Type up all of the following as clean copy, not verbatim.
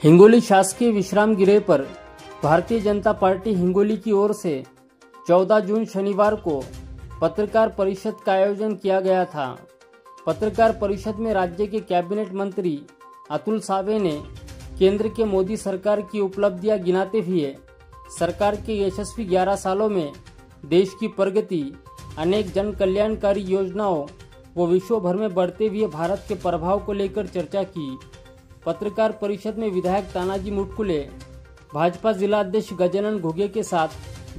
हिंगोली शासकीय विश्राम गृह पर भारतीय जनता पार्टी हिंगोली की ओर से 14 जून शनिवार को पत्रकार परिषद का आयोजन किया गया था। पत्रकार परिषद में राज्य के कैबिनेट मंत्री अतुल सावे ने केंद्र के मोदी सरकार की उपलब्धियां गिनाते हुए सरकार के यशस्वी 11 सालों में देश की प्रगति, अनेक जन कल्याणकारी योजनाओं व विश्व भर में बढ़ते हुए भारत के प्रभाव को लेकर चर्चा की। पत्रकार परिषद में विधायक तानाजी मुटकुले, भाजपा जिला अध्यक्ष गजानन घुगे के साथ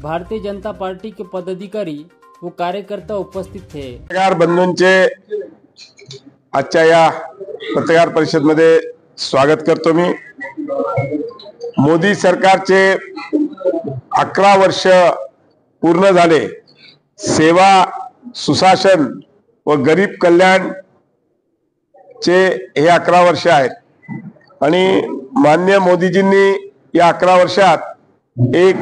भारतीय जनता पार्टी के पदाधिकारी व कार्यकर्ता उपस्थित थे। पत्रकार बंधूंचे आजच्या या पत्रकार परिषद मध्ये स्वागत करतो मी। मोदी सरकारचे 11 वर्ष पूर्ण झाले। सेवा, सुशासन व गरीब कल्याण चे हे 11 वर्ष आहेत आणि माननीय मोदीजींनी या 11 वर्षात एक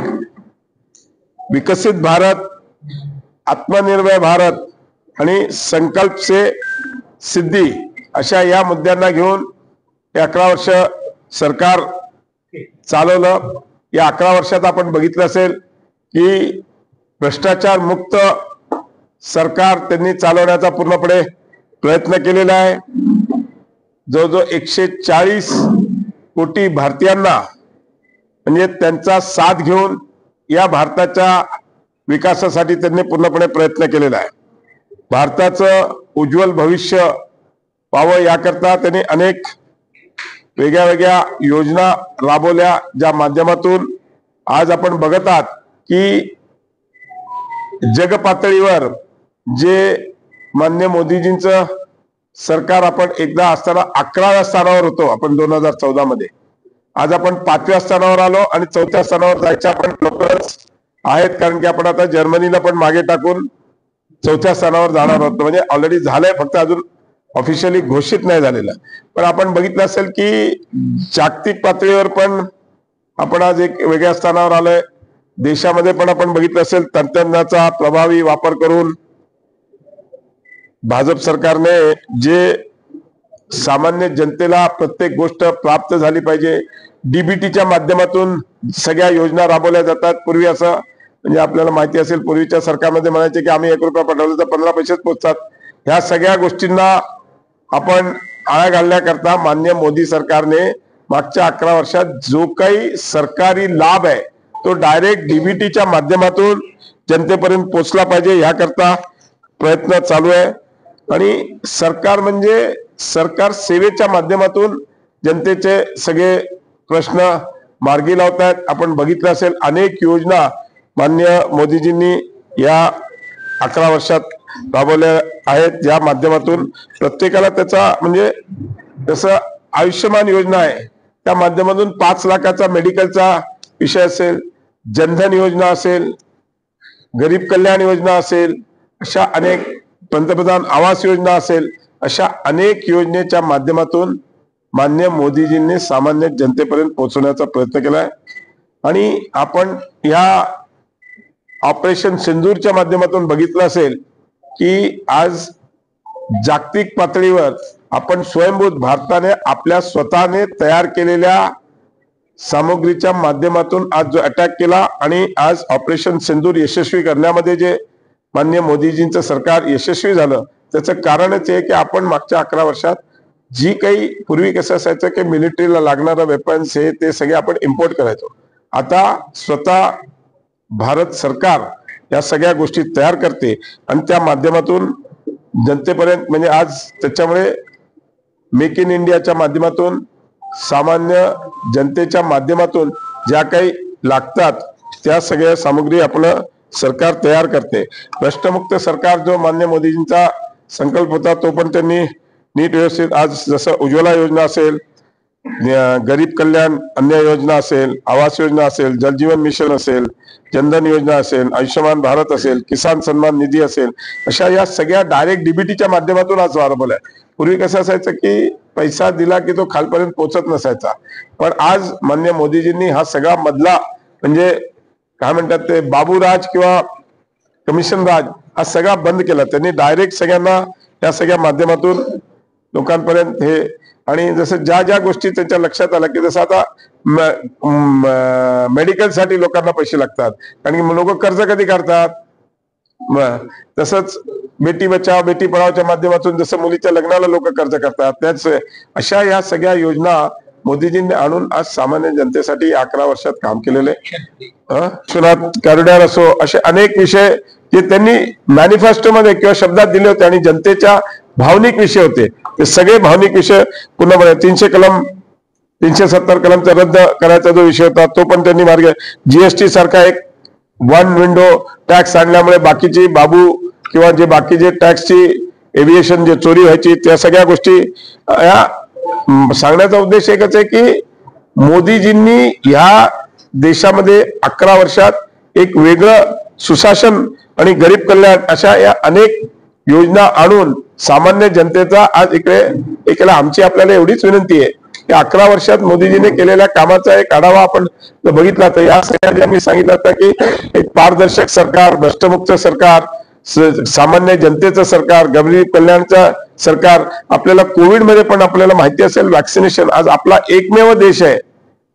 विकसित भारत, आत्मनिर्भर भारत आणि संकल्प से सिद्धी अशा या मुद्द्यांना घेऊन हे 11 वर्ष सरकार चालवलं। या 11 वर्षात आपण बघितलं असेल की भ्रष्टाचार मुक्त सरकार त्यांनी चालवण्याचा पूर्णपणे प्रयत्न केलेला आहे। जो 140 कोटी भारतीयांना म्हणजे त्यांचा साथ घेऊन या भारताच्या विकासासाठी त्यांनी पूर्णपणे प्रयत्न केलेला आहे। भारताचं उज्ज्वल भविष्य व्हावं याकरता त्यांनी अनेक वेगळ्या योजना राबवल्या, ज्या माध्यमातून आज आपण बघत आहात की जग पातळीवर जे माननीय मोदीजींचं सरकार आपण एकदा असताना 11व्या स्थानावर होतो आपण 2014 मध्ये, आज आपण 5व्या स्थानावर आलो आणि 4थ्या स्थानावर जायचे आपण लवकरच आहेत, कारण की आपण आता जर्मनीला पण मागे टाकून 4थ्या स्थानावर जाणार आहोत। म्हणजे ऑलरेडी झालंय, फक्त अजून ऑफिशियली घोषित नाही झालेलं। पण आपण बघितलं असेल की जागतिक पातळीवर पण आपण आज एक वेगळ्या स्थानावर आलोय। देशामध्ये पण आपण बघितलं असेल तंत्रज्ञानाचा प्रभावी वापर करून भाजप सरकारने जे सामान्य जनतेला प्रत्येक गोष्ट प्राप्त झाली पाहिजे, डीबीटीच्या माध्यमातून सगळ्या योजना राबवल्या जातात। पूर्वी असं म्हणजे आपल्याला माहिती असेल, पूर्वीच्या सरकारमध्ये म्हणायचे की आम्ही 1 रुपया पाठवला तर 15 पैसेच पोहोचतात। ह्या सगळ्या गोष्टींना आपण आळा घालण्याकरता माननीय मोदी सरकारने मागच्या 11 वर्षात जो काही सरकारी लाभ आहे तो डायरेक्ट डीबीटीच्या माध्यमातून जनतेपर्यंत पोहोचला पाहिजे याकरता प्रयत्न चालू आहे। आणि सरकार म्हणजे सरकार सेवेच्या माध्यमातून जनतेचे सगळे प्रश्न मार्गी लावतात। आपण बघितलं असेल अनेक योजना माननीय मोदीजींनी या 11 वर्षात राबवल्या आहेत, ज्या माध्यमातून प्रत्येकाला त्याचा म्हणजे जसं आयुष्यमान योजना आहे त्या माध्यमातून 5 लाखाचा मेडिकलचा विषय असेल, जनधन योजना असेल, गरीब कल्याण योजना असेल, अशा अनेक पंतप्रधान आवास योजना असेल, अशा अनेक योजनेच्या माध्यमातून माननीय मोदीजींनी सामान्य जनतेपर्यंत पोहोचवण्याचा प्रयत्न केलाय। आणि आपण या ऑपरेशन सिंदूरच्या माध्यमातून बघितलं असेल की आज जागतिक पातळीवर आपण स्वयंभूत भारताने आपल्या स्वतःने तयार केलेल्या सामग्रीच्या माध्यमातून आज जो अटॅक केला आणि आज ऑपरेशन सिंदूर यशस्वी करण्यामध्ये जे माननीय मोदीजींचं सरकार यशस्वी झालं त्याचं कारणच आहे की आपण मागच्या 11 वर्षात जी काही पूर्वी कसं असायचं की मिलिटरीला लागणारं वेपन्स हे ते सगळे आपण इम्पोर्ट करायचो, आता स्वतः भारत सरकार या सगळ्या गोष्टी तयार करते आणि त्या माध्यमातून जनतेपर्यंत म्हणजे आज त्याच्यामुळे मेक इन इंडियाच्या माध्यमातून सामान्य जनतेच्या माध्यमातून ज्या काही लागतात त्या सगळ्या सामग्री आपलं सरकार तयार करते। भ्रष्टमुक्त सरकार जो माननीय मोदीजींचा संकल्प होता तो पण त्यांनी नीट व्यवस्थित आज जसं उज्ज्वला योजना असेल, गरीब कल्याण अन्य योजना असेल, आवास योजना असेल, जलजीवन मिशन असेल, जनधन योजना असेल, आयुष्यमान भारत असेल, किसान सन्मान निधी असेल, अशा या सगळ्या डायरेक्ट डीबीटीच्या माध्यमातून आज राबवलाय। पूर्वी कसं असायचं की पैसा दिला की तो खालपर्यंत पोहोचत नसायचा, पण आज माननीय मोदीजींनी हा सगळा मधला म्हणजे काय म्हणतात ते बाबूराज किंवा कमिशन राज हा सगळा बंद केला। त्यांनी डायरेक्ट सगळ्यांना या सगळ्या माध्यमातून लोकांपर्यंत हे आणि जसं ज्या ज्या गोष्टी त्यांच्या लक्षात आल्या की जसं आता मेडिकलसाठी लोकांना पैसे लागतात कारण की लोक कर्ज कधी काढतात, तसंच बेटी बचाव बेटी पढावच्या माध्यमातून जसं मुलीच्या लग्नाला लोक कर्ज करतात, त्याच अशा या सगळ्या योजना मोदीजींनी आणून आज सामान्य जनतेसाठी 11 वर्षात काम केलेले. विश्वनाथ कॉरिडॉर असो, असे अनेक विषय जे त्यांनी मॅनिफेस्टोमध्ये किंवा शब्दात दिले होते आणि जनतेच्या भावनिक विषय होते, ते सगळे भावनिक विषय पूर्णपणे 370 कलमचा रद्द करायचा जो विषय होता तो पण त्यांनी मार्ग, जीएसटी सारखा एक वन विंडो टॅक्स आणल्यामुळे बाकीची बाबू किंवा जे बाकीचे टॅक्सची एव्हिएशन जे चोरी व्हायची त्या सगळ्या गोष्टी या सांगण्याचा उद्देश एकच आहे की मोदीजींनी ह्या देशामध्ये 11 वर्षात एक वेगळं सुशासन आणि गरीब कल्याण अशा या अनेक योजना आणून सामान्य जनतेचा आज इकडे आमची आपल्याला एवढीच विनंती आहे की 11 वर्षात मोदीजीने केलेल्या कामाचा एक आढावा आपण जर बघितला तर या सगळ्या मी सांगितलं होतं की एक पारदर्शक सरकार, भ्रष्टमुक्त सरकार, सामान्य जनतेचं सरकार, गरीब कल्याणचं सरकार. आपल्याला कोविडमध्ये पण आपल्याला माहिती असेल वॅक्सिनेशन आज आपला एकमेव देश आहे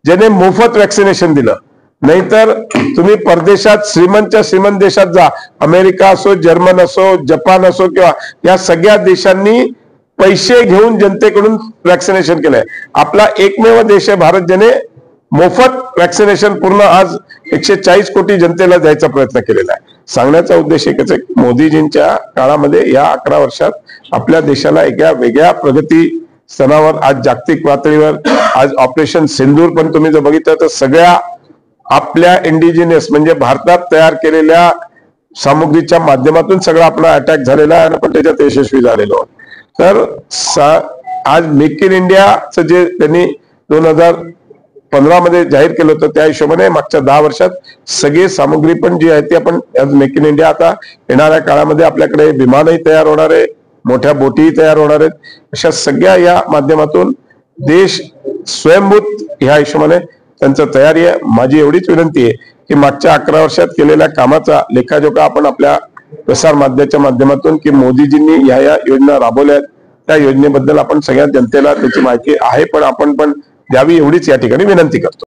ज्याने मोफत वॅक्सिनेशन दिलं. नाहीतर तुम्ही परदेशात श्रीमंत देशात जा, अमेरिका असो, जर्मन असो, जपान असो किंवा या सगळ्या देशांनी पैसे घेऊन जनतेकडून वॅक्सिनेशन केलंय. आपला एकमेव देश आहे भारत ज्याने मोफत वॅक्सिनेशन पूर्ण आज 140 कोटी जनतेला द्यायचा प्रयत्न केलेला आहे. सांगण्याचा उद्देश एकच आहे, मोदीजींच्या काळामध्ये या 11 वर्षात आपल्या देशाला एका वेगळ्या प्रगती स्तरावर आज जागतिक पातळीवर आज ऑपरेशन सिंदूर पण तुम्ही जर बघितलं तर सगळ्या आपल्या इंडिजिनियस म्हणजे भारतात तयार केलेल्या सामुग्रीच्या माध्यमातून सगळा आपला अटॅक झालेला आहे आणि आपण त्याच्यात यशस्वी झालेलो. तर आज मेक इन इंडियाचं जे त्यांनी 2015 मध्ये जाहीर केलं होतं त्या हिशोबाने मागच्या 10 वर्षात सगळी सामुग्री पण जी आहे ती आपण मेक इन इंडिया आता येणाऱ्या काळामध्ये आपल्याकडे विमानही तयार होणार आहे, मोठ्या बोटीही तयार होणार आहेत. अशा सगळ्या या माध्यमातून देश स्वयंभूत ह्या हिशोबाने त्यांचं तयारी आहे. माझी एवढीच विनंती आहे की मागच्या 11 वर्षात केलेल्या कामाचा लेखाजोखा आपण आपल्या प्रसार माध्यमाच्या माध्यमातून की मोदीजींनी या योजना राबवल्या आहेत त्या योजनेबद्दल आपण सगळ्या जनतेला त्याची माहिती आहे पण आपण पण द्यावी एवढीच या ठिकाणी विनंती करतो.